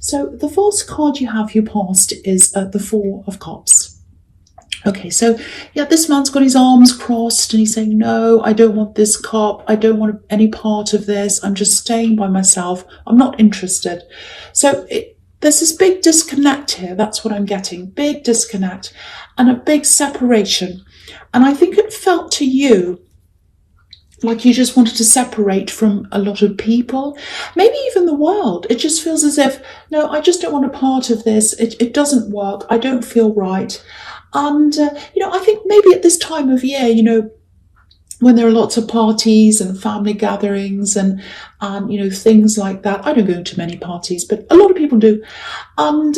So the first card you have you passed is the Four of Cups. Okay, so yeah, this man's got his arms crossed and he's saying, no, I don't want this cup. I don't want any part of this. I'm just staying by myself. I'm not interested. So there's this big disconnect here. That's what I'm getting. Big disconnect and a big separation. And I think it felt to you like you just wanted to separate from a lot of people, maybe even the world. It just feels as if, no, I just don't want a part of this. It doesn't work. I don't feel right. And, I think maybe at this time of year, when there are lots of parties and family gatherings and things like that. I don't go to many parties, but a lot of people do. And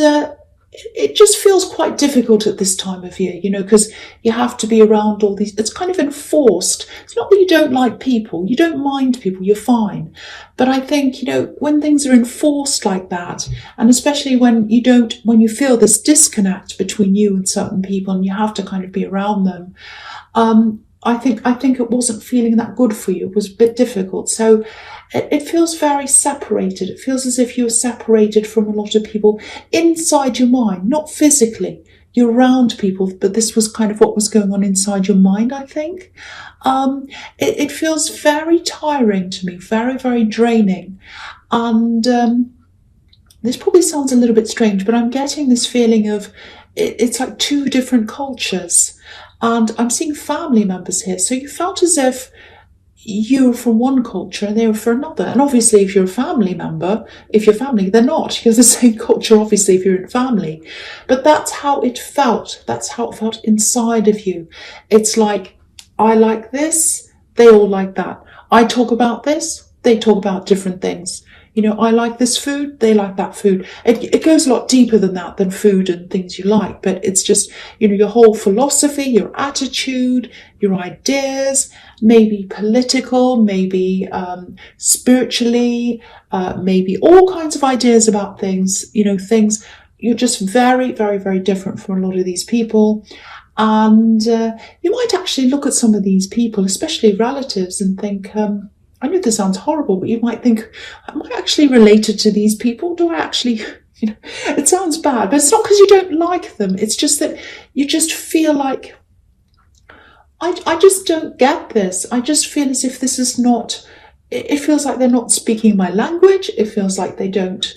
it just feels quite difficult at this time of year, because you have to be around all these. It's kind of enforced. It's not that you don't like people. You don't mind people. You're fine. But I think, when things are enforced like that, and especially when you feel this disconnect between you and certain people and you have to kind of be around them, I think it wasn't feeling that good for you. It was a bit difficult. So it feels very separated. It feels as if you were separated from a lot of people inside your mind, not physically. You're around people, but this was kind of what was going on inside your mind, I think. It feels very tiring to me, very, very draining. And this probably sounds a little bit strange, but I'm getting this feeling of it's like two different cultures. And I'm seeing family members here. So you felt as if you were from one culture and they were from another. And obviously, if you're a family member, they're not. You're the same culture, obviously, if you're in family. But that's how it felt. That's how it felt inside of you. It's like, I like this, they all like that. I talk about this, they talk about different things. I like this food, they like that food. It goes a lot deeper than that, than food and things you like. But it's just, your whole philosophy, your attitude, your ideas, maybe political, maybe spiritually, maybe all kinds of ideas about things, things. You're just very, very, very different from a lot of these people. And you might actually look at some of these people, especially relatives, and think, I know this sounds horrible, but you might think, am I actually related to these people? Do I actually, it sounds bad, but it's not because you don't like them. It's just that you just feel like, I just don't get this. I just feel as if this is not, it feels like they're not speaking my language. It feels like they don't,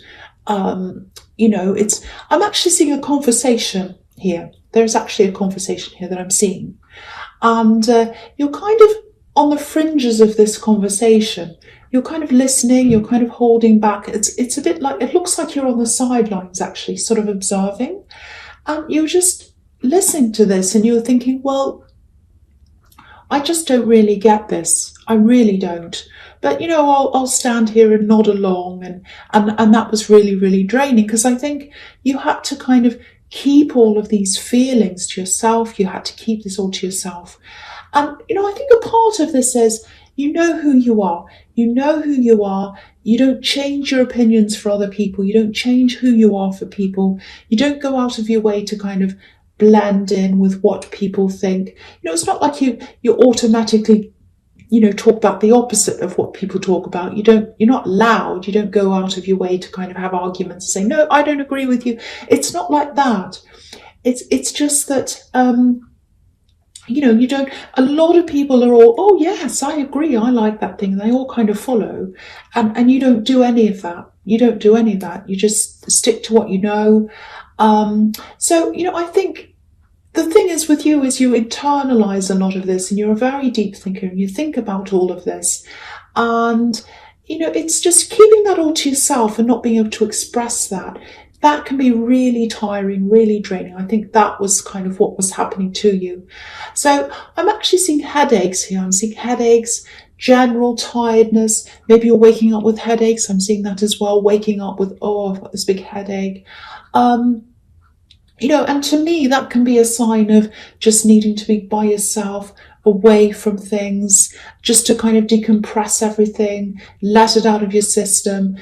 I'm actually seeing a conversation here. There's actually a conversation here that I'm seeing. And you're kind of on the fringes of this conversation. You're kind of listening, you're kind of holding back. It's a bit like, it looks like you're on the sidelines actually, sort of observing. And you're just listening to this and you're thinking, well, I just don't really get this. I really don't. But, I'll stand here and nod along. And that was really, really draining, because I think you had to kind of keep all of these feelings to yourself. You had to keep this all to yourself. And, I think a part of this is, you know who you are. You know who you are. You don't change your opinions for other people. You don't change who you are for people. You don't go out of your way to kind of blend in with what people think. It's not like you automatically, talk about the opposite of what people talk about. You're not loud. You don't go out of your way to kind of have arguments and say, no, I don't agree with you. It's not like that. It's just that, you don't, a lot of people are all, oh yes, I agree, I like that thing. They all kind of follow. And you don't do any of that. You don't do any of that. You just stick to what you know. So, I think the thing is with you is you internalize a lot of this, and you're a very deep thinker and you think about all of this. And, it's just keeping that all to yourself and not being able to express that. That can be really tiring, really draining. I think that was kind of what was happening to you. So I'm actually seeing headaches here. I'm seeing headaches, general tiredness. Maybe you're waking up with headaches. I'm seeing that as well. Waking up with, oh, I've got this big headache. And to me, that can be a sign of just needing to be by yourself, away from things, just to kind of decompress everything, let it out of your system,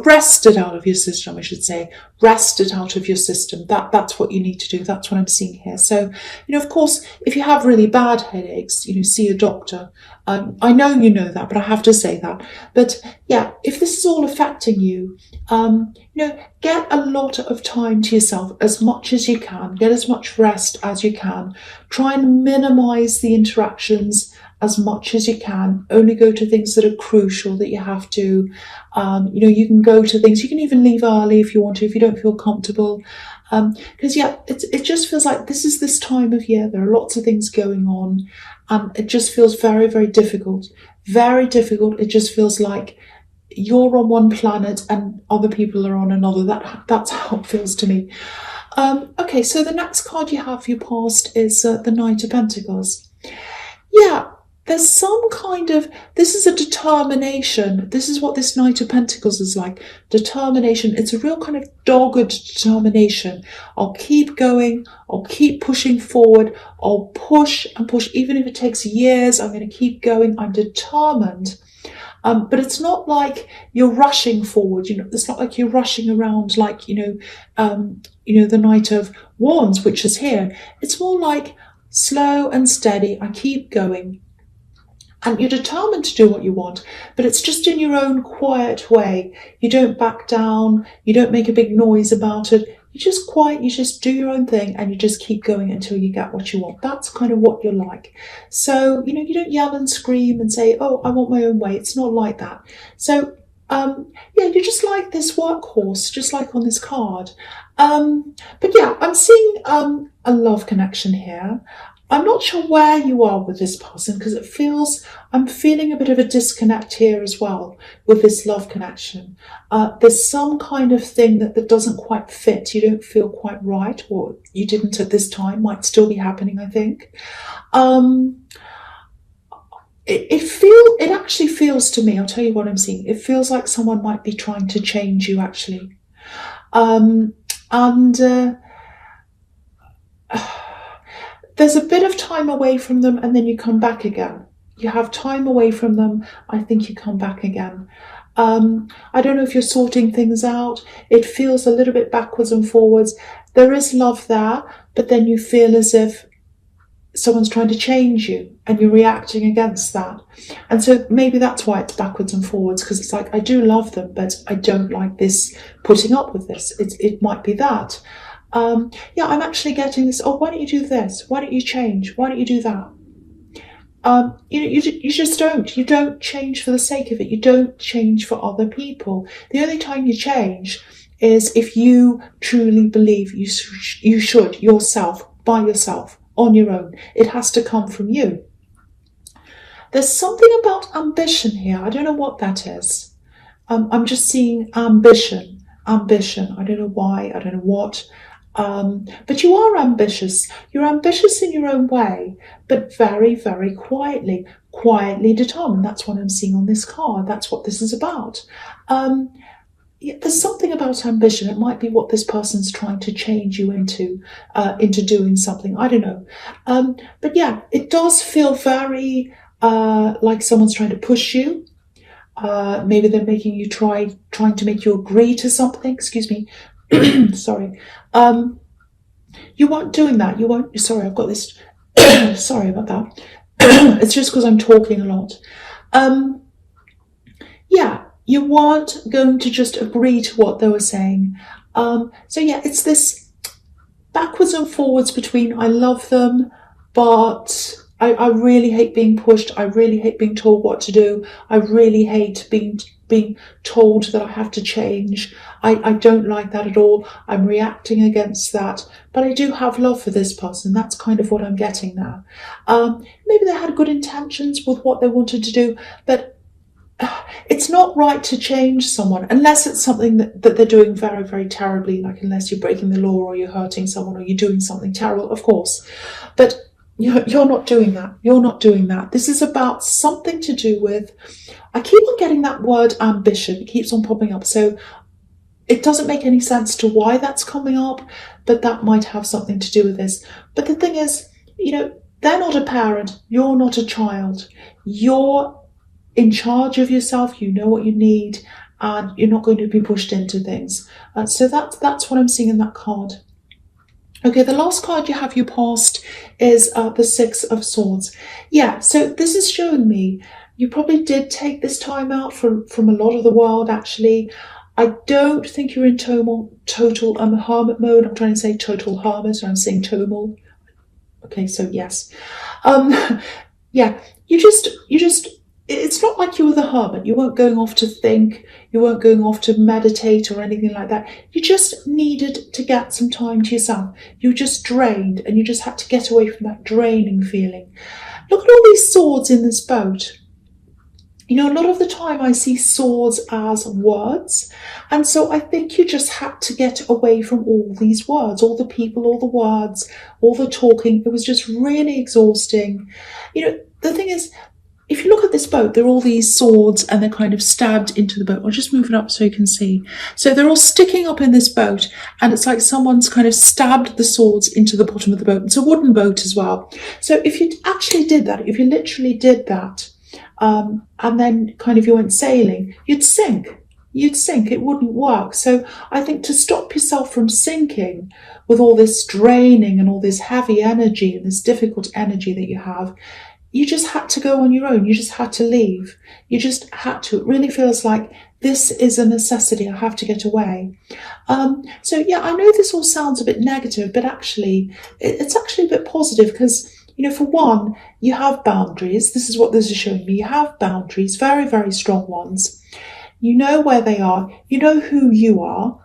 rest it out of your system, I should say, rest it out of your system. That's what you need to do. That's what I'm seeing here. So, of course, if you have really bad headaches, see a doctor. I know you know that, but I have to say that. But yeah, if this is all affecting you, get a lot of time to yourself as much as you can. Get as much rest as you can. Try and minimize the interactions as much as you can. Only go to things that are crucial that you have to. You can go to things. You can even leave early if you want to, if you don't feel comfortable. Because it just feels like this time of year. There are lots of things going on, and it just feels very, very difficult. Very difficult. It just feels like you're on one planet and other people are on another. That's how it feels to me. Okay, so the next card you have for your past is the Knight of Pentacles. Yeah, there's some kind of, this is a determination. This is what this Knight of Pentacles is like. Determination. It's a real kind of dogged determination. I'll keep going. I'll keep pushing forward. I'll push and push. Even if it takes years, I'm going to keep going. I'm determined. But it's not like you're rushing forward. It's not like you're rushing around like, the Knight of Wands, which is here. It's more like slow and steady. I keep going. And you're determined to do what you want, but it's just in your own quiet way. You don't back down. You don't make a big noise about it. You just quiet. You just do your own thing, and you just keep going until you get what you want. That's kind of what you're like. So, you don't yell and scream and say, oh, I want my own way. It's not like that. So, you're just like this workhorse, just like on this card. But yeah, I'm seeing a love connection here. I'm not sure where you are with this person because I'm feeling a bit of a disconnect here as well with this love connection. There's some kind of thing that doesn't quite fit. You don't feel quite right, or you didn't at this time, might still be happening, I think. It actually feels to me, I'll tell you what I'm seeing. It feels like someone might be trying to change you actually. There's a bit of time away from them and then you come back again. You have time away from them. I think you come back again. I don't know if you're sorting things out. It feels a little bit backwards and forwards. There is love there, but then you feel as if someone's trying to change you and you're reacting against that. And so maybe that's why it's backwards and forwards, because it's like, I do love them, but I don't like this, putting up with this. It might be that. I'm actually getting this, oh, why don't you do this? Why don't you change? Why don't you do that? You just don't. You don't change for the sake of it. You don't change for other people. The only time you change is if you truly believe you should yourself, by yourself, on your own. It has to come from you. There's something about ambition here. I don't know what that is. I'm just seeing ambition. I don't know why. I don't know what. But you are ambitious. You're ambitious in your own way, but very, very quietly determined. That's what I'm seeing on this card. That's what this is about. There's something about ambition. It might be what this person's trying to change you into doing something. I don't know. But yeah, it does feel very like someone's trying to push you. Maybe they're making you trying to make you agree to something. Excuse me. Sorry. You weren't doing that. You won't. Sorry, I've got this. Sorry about that. It's just because I'm talking a lot. You weren't going to just agree to what they were saying. It's this backwards and forwards between I love them, but I really hate being pushed. I really hate being told what to do. I really hate being told that I have to change. I don't like that at all. I'm reacting against that. But I do have love for this person. That's kind of what I'm getting now. Maybe they had good intentions with what they wanted to do, but it's not right to change someone unless it's something that they're doing very, very terribly, like unless you're breaking the law or you're hurting someone or you're doing something terrible, of course. But you're not doing that. You're not doing that. This is about something to do with, I keep on getting that word ambition. It keeps on popping up. So it doesn't make any sense to why that's coming up, but that might have something to do with this. But the thing is, they're not a parent. You're not a child. You're in charge of yourself. You know what you need, and you're not going to be pushed into things. So that's what I'm seeing in that card. Okay, the last card you have you passed is the Six of Swords. Yeah, so this is showing me you probably did take this time out from a lot of the world, actually. I don't think you're in total hermit mode. I'm trying to say total hermit, and I'm saying total. Okay, so yes. Um, yeah, you just it's not like you were the hermit. You weren't going off to think, you weren't going off to meditate or anything like that. You just needed to get some time to yourself. You were just drained and you just had to get away from that draining feeling. Look at all these swords in this boat. You know, a lot of the time I see swords as words. And so I think you just had to get away from all these words, all the people, all the words, all the talking. It was just really exhausting. You know, the thing is, if you look at this boat, there are all these swords and they're kind of stabbed into the boat. I'll just move it up so you can see. So they're all sticking up in this boat, and it's like someone's kind of stabbed the swords into the bottom of the boat. It's a wooden boat as well. So if you actually did that, if you literally did that, and then kind of you went sailing, you'd sink. You'd sink. It wouldn't work. So I think to stop yourself from sinking with all this draining and all this heavy energy and this difficult energy that you have, you just had to go on your own. You just had to leave. You just had to. It really feels like this is a necessity. I have to get away. So yeah, I know this all sounds a bit negative, but actually, it's actually a bit positive because, you know, for one, you have boundaries. This is what this is showing me. You have boundaries, very, very strong ones. You know where they are. You know who you are.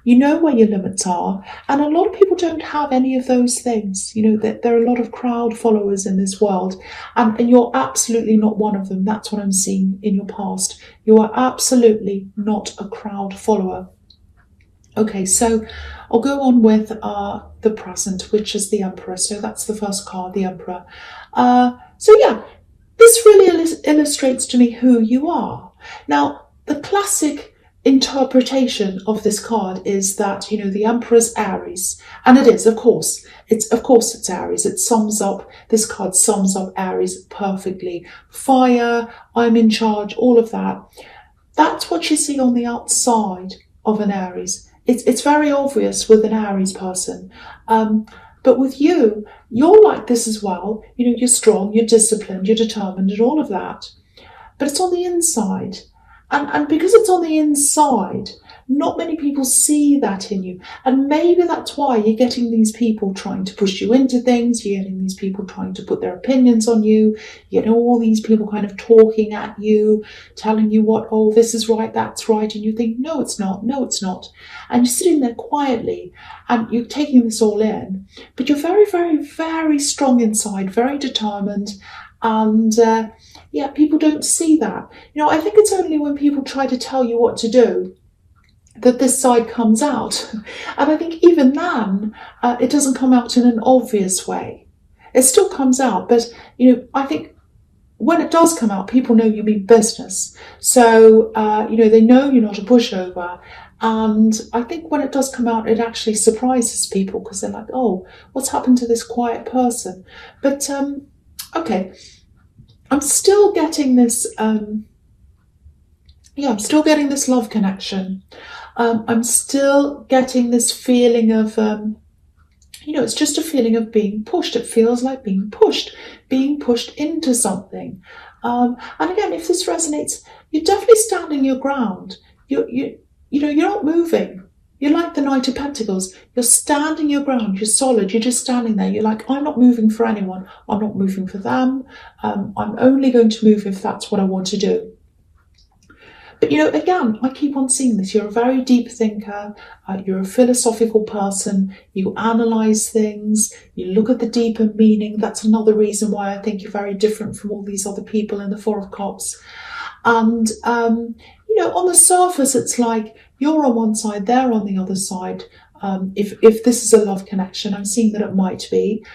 You know where your limits are. And a lot of people don't have any of those things. You know, that there are a lot of crowd followers in this world. And you're absolutely not one of them. That's what I'm seeing in your past. You are absolutely not a crowd follower. Okay, so I'll go on with the present, which is the Emperor. So that's the first card, the Emperor. So yeah, this really illustrates to me who you are. Now, the classic interpretation of this card is that, you know, the Emperor's Aries, and it is, of course, it's Aries. It sums up, this card sums up Aries perfectly. Fire, I'm in charge, all of that. That's what you see on the outside of an Aries. It's very obvious with an Aries person. But with you, you're like this as well. You know, you're strong, you're disciplined, you're determined, and all of that. But it's on the inside. And because it's on the inside, not many people see that in you. And maybe that's why you're getting these people trying to push you into things. You're getting these people trying to put their opinions on you. You know, all these people kind of talking at you, telling you what, oh, this is right, that's right. And you think, no, it's not. No, it's not. And you're sitting there quietly and you're taking this all in. But you're very, very, very strong inside, very determined. And yeah, people don't see that. You know, I think it's only when people try to tell you what to do that this side comes out. And I think even then, it doesn't come out in an obvious way. It still comes out, but, you know, I think when it does come out, people know you mean business. So, you know, they know you're not a pushover. And I think when it does come out, it actually surprises people because they're like, oh, what's happened to this quiet person? But, okay, I'm still getting this, I'm still getting this love connection. I'm still getting this feeling of, you know, it's just a feeling of being pushed. It feels like being pushed into something. And again, if this resonates, you're definitely standing your ground. You know, you're not moving. You're like the Knight of Pentacles. You're standing your ground. You're solid. You're just standing there. You're like, I'm not moving for anyone. I'm not moving for them. I'm only going to move if that's what I want to do. But, you know, again, I keep on seeing this. You're a very deep thinker. You're a philosophical person. You analyze things. You look at the deeper meaning. That's another reason why I think you're very different from all these other people in the Four of Cups. And, you know, on the surface, it's like you're on one side, they're on the other side. If this is a love connection, I'm seeing that it might be.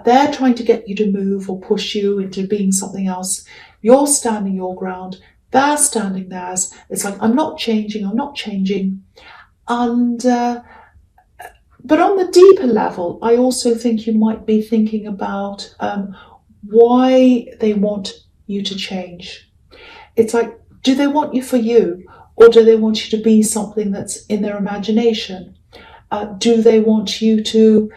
They're trying to get you to move or push you into being something else. You're standing your ground. They're standing theirs. It's like, I'm not changing. And, but on the deeper level, I also think you might be thinking about why they want you to change. It's like, do they want you for you? Or do they want you to be something that's in their imagination? Do they want you to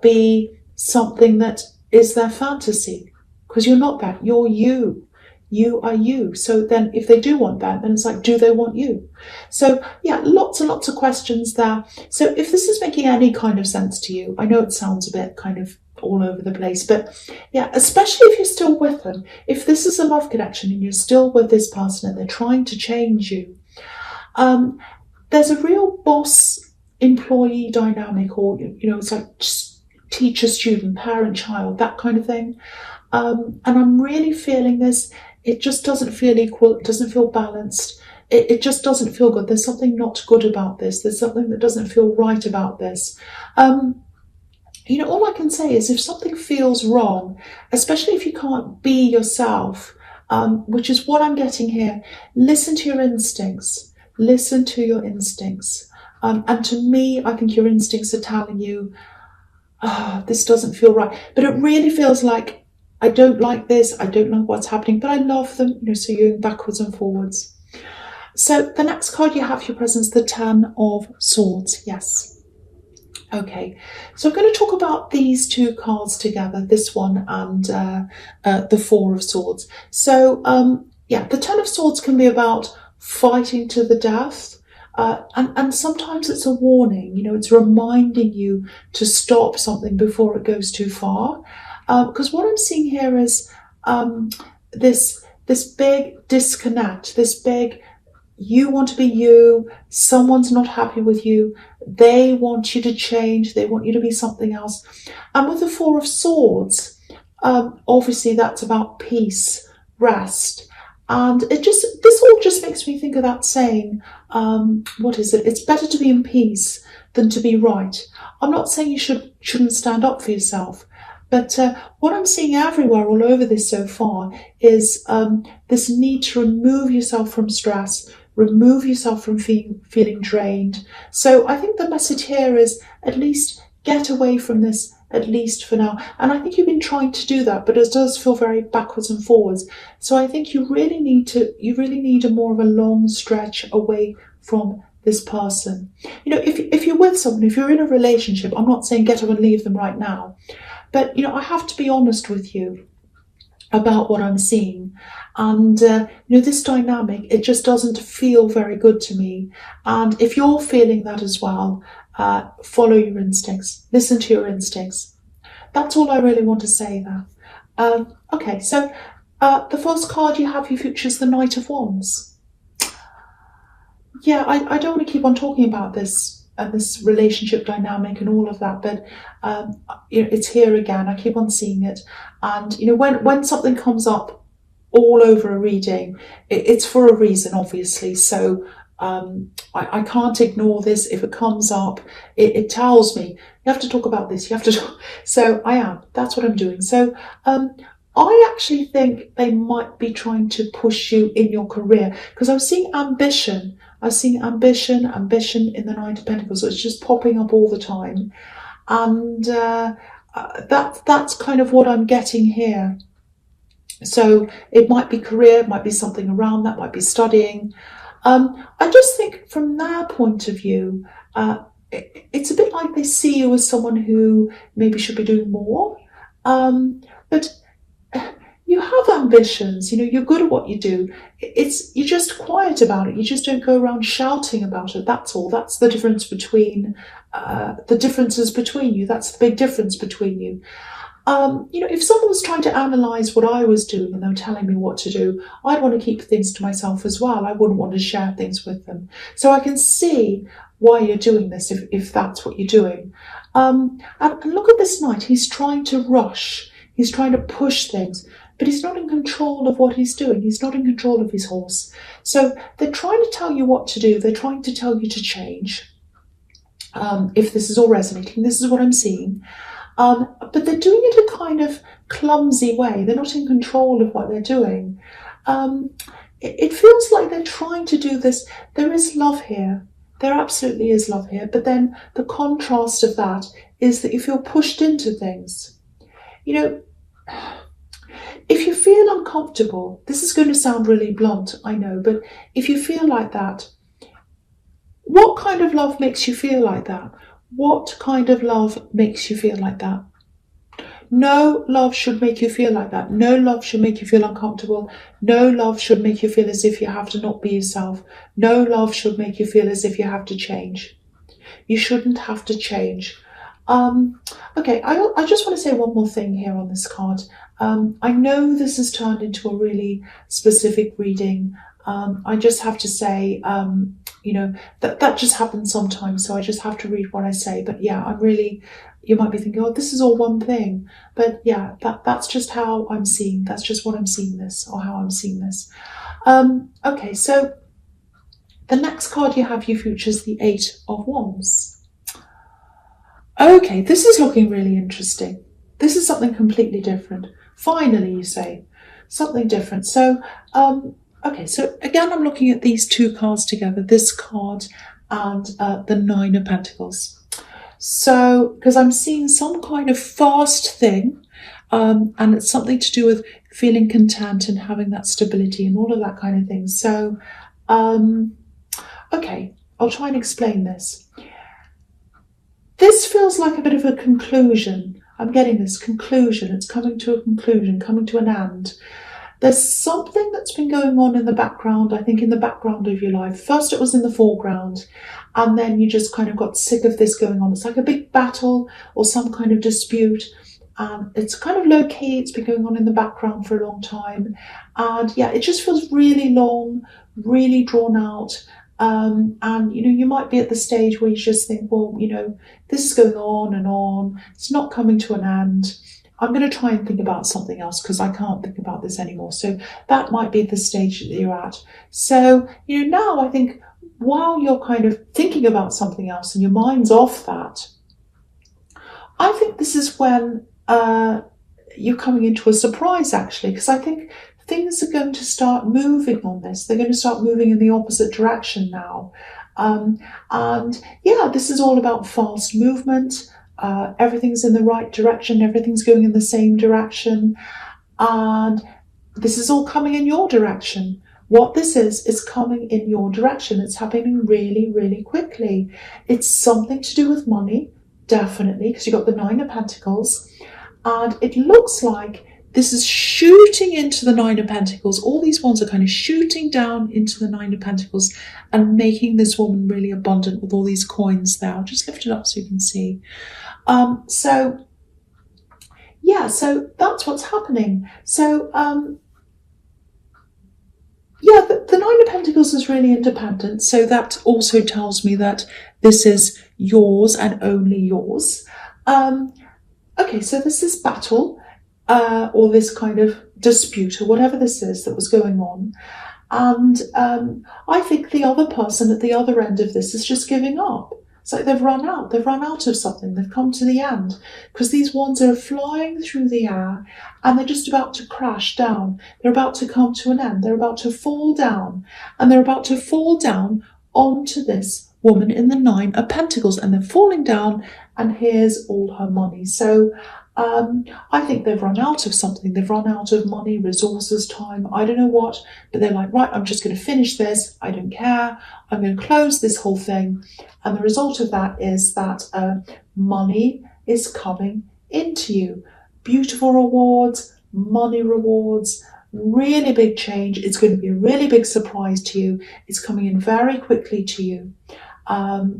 be something that is their fantasy? Because you're not that. You're you. You are you. So then if they do want that, then it's like, do they want you? So yeah, lots and lots of questions there. So if this is making any kind of sense to you, I know it sounds a bit kind of all over the place, but yeah, especially if you're still with them, if this is a love connection and you're still with this person and they're trying to change you, there's a real boss employee dynamic, or it's like teacher student, parent child, that kind of thing. And I'm really feeling this. It just doesn't feel equal. It doesn't feel balanced. It just doesn't feel good. There's something not good about this. There's something that doesn't feel right about this. All I can say is if something feels wrong, especially if you can't be yourself, which is what I'm getting here, listen to your instincts. Listen to your instincts. And to me, I think your instincts are telling you, this doesn't feel right. But it really feels like, I don't like this, I don't like what's happening, but I love them, so you're going backwards and forwards. So the next card you have for your presence, the Ten of Swords. Yes. Okay, so I'm going to talk about these two cards together, this one and the Four of Swords. So the Ten of Swords can be about fighting to the death. And sometimes it's a warning, it's reminding you to stop something before it goes too far. Because what I'm seeing here is this big disconnect, this big, you want to be you, someone's not happy with you, they want you to change, they want you to be something else. And with the Four of Swords, obviously that's about peace, rest. And this all just makes me think of that saying, what is it? It's better to be in peace than to be right. I'm not saying you shouldn't stand up for yourself. But what I'm seeing everywhere, all over this so far, is this need to remove yourself from stress, remove yourself from feeling drained. So I think the message here is at least get away from this, at least for now. And I think you've been trying to do that, but it does feel very backwards and forwards. So I think you really need a more of a long stretch away from this person. If you're with someone, if you're in a relationship, I'm not saying get up and leave them right now. But, I have to be honest with you about what I'm seeing. And, this dynamic, it just doesn't feel very good to me. And if you're feeling that as well, follow your instincts. Listen to your instincts. That's all I really want to say there. Okay, so the first card you have for your future is the Knight of Wands. Yeah, I don't want to keep on talking about this relationship dynamic and all of that, but it's here again. I keep on seeing it, and when something comes up all over a reading, it's for a reason, obviously. So I can't ignore this. If it comes up, it tells me you have to talk about this. You have to talk. So that's what I'm doing. So I actually think they might be trying to push you in your career, because I was seeing ambition. I was seeing ambition in the Knight of Pentacles. So it's just popping up all the time. And that's kind of what I'm getting here. So it might be career, it might be something around that, might be studying. I just think from their point of view, it's a bit like they see you as someone who maybe should be doing more. But you have ambitions, you're good at what you do. You're just quiet about it. You just don't go around shouting about it. That's all. That's the difference between the differences between you. That's the big difference between you. If someone was trying to analyse what I was doing and they were telling me what to do, I'd want to keep things to myself as well. I wouldn't want to share things with them. So I can see why you're doing this if that's what you're doing. And look at this knight. He's trying to rush. He's trying to push things, but he's not in control of what he's doing. He's not in control of his horse. So they're trying to tell you what to do. They're trying to tell you to change. If this is all resonating, this is what I'm seeing. But they're doing it in a kind of clumsy way. They're not in control of what they're doing. It feels like they're trying to do this. There is love here. There absolutely is love here. But then the contrast of that is that you feel pushed into things. If you feel uncomfortable, this is going to sound really blunt, I know, but if you feel like that, what kind of love makes you feel like that? What kind of love makes you feel like that? No love should make you feel like that. No love should make you feel uncomfortable. No love should make you feel as if you have to not be yourself. No love should make you feel as if you have to change. You shouldn't have to change. Okay, I just want to say one more thing here on this card. I know this has turned into a really specific reading. I just have to say, that just happens sometimes, so I just have to read what I say. But yeah, you might be thinking, oh, this is all one thing. But yeah, that's just how I'm seeing, that's just what I'm seeing this, or how I'm seeing this. Okay, so the next card you have, you features the Eight of Wands. Okay, this is looking really interesting. This is something completely different. Finally, you say, something different. So, okay, so again, I'm looking at these two cards together, this card and the Nine of Pentacles. So, because I'm seeing some kind of fast thing, and it's something to do with feeling content and having that stability and all of that kind of thing. So, okay, I'll try and explain this. This feels like a bit of a conclusion. I'm getting this conclusion. It's coming to a conclusion, coming to an end. There's something that's been going on in the background, I think in the background of your life. First it was in the foreground, and then you just kind of got sick of this going on. It's like a big battle or some kind of dispute. It's kind of low key. It's been going on in the background for a long time. And yeah, it just feels really long, really drawn out. And you might be at the stage where you just think, well, this is going on and on. It's not coming to an end. I'm going to try and think about something else because I can't think about this anymore. So that might be the stage that you're at. So, now I think while you're kind of thinking about something else and your mind's off that, I think this is when you're coming into a surprise, actually, because I think things are going to start moving on this. They're going to start moving in the opposite direction now. And yeah, this is all about fast movement. Everything's in the right direction. Everything's going in the same direction. And this is all coming in your direction. What this is coming in your direction. It's happening really, really quickly. It's something to do with money, definitely, because you've got the Nine of Pentacles. And it looks like this is shooting into the Nine of Pentacles. All these ones are kind of shooting down into the Nine of Pentacles and making this woman really abundant with all these coins there. I'll just lift it up so you can see. So that's what's happening. So, yeah, the Nine of Pentacles is really independent. So that also tells me that this is yours and only yours. Okay, so this is battle. Or this kind of dispute or whatever this is that was going on. And I think the other person at the other end of this is just giving up. It's like they've run out of something, they've come to the end, because these wands are flying through the air and they're just about to crash down. They're about to come to an end, they're about to fall down, and they're about to fall down onto this woman in the Nine of Pentacles, and they're falling down, and here's all her money. So I think they've run out of something. They've run out of money, resources, time, I don't know what, but they're like, right, I'm just going to finish this. I don't care. I'm going to close this whole thing. And the result of that is that money is coming into you. Beautiful rewards, money rewards, really big change. It's going to be a really big surprise to you. It's coming in very quickly to you.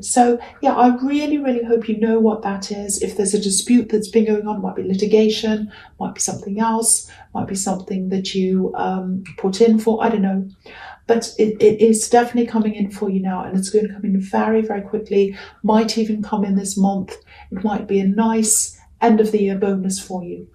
So yeah, I really, really hope you know what that is. If there's a dispute that's been going on, it might be litigation, might be something else, might be something that you put in for, I don't know. But it is definitely coming in for you now, and it's going to come in very, very quickly. Might even come in this month. It might be a nice end of the year bonus for you.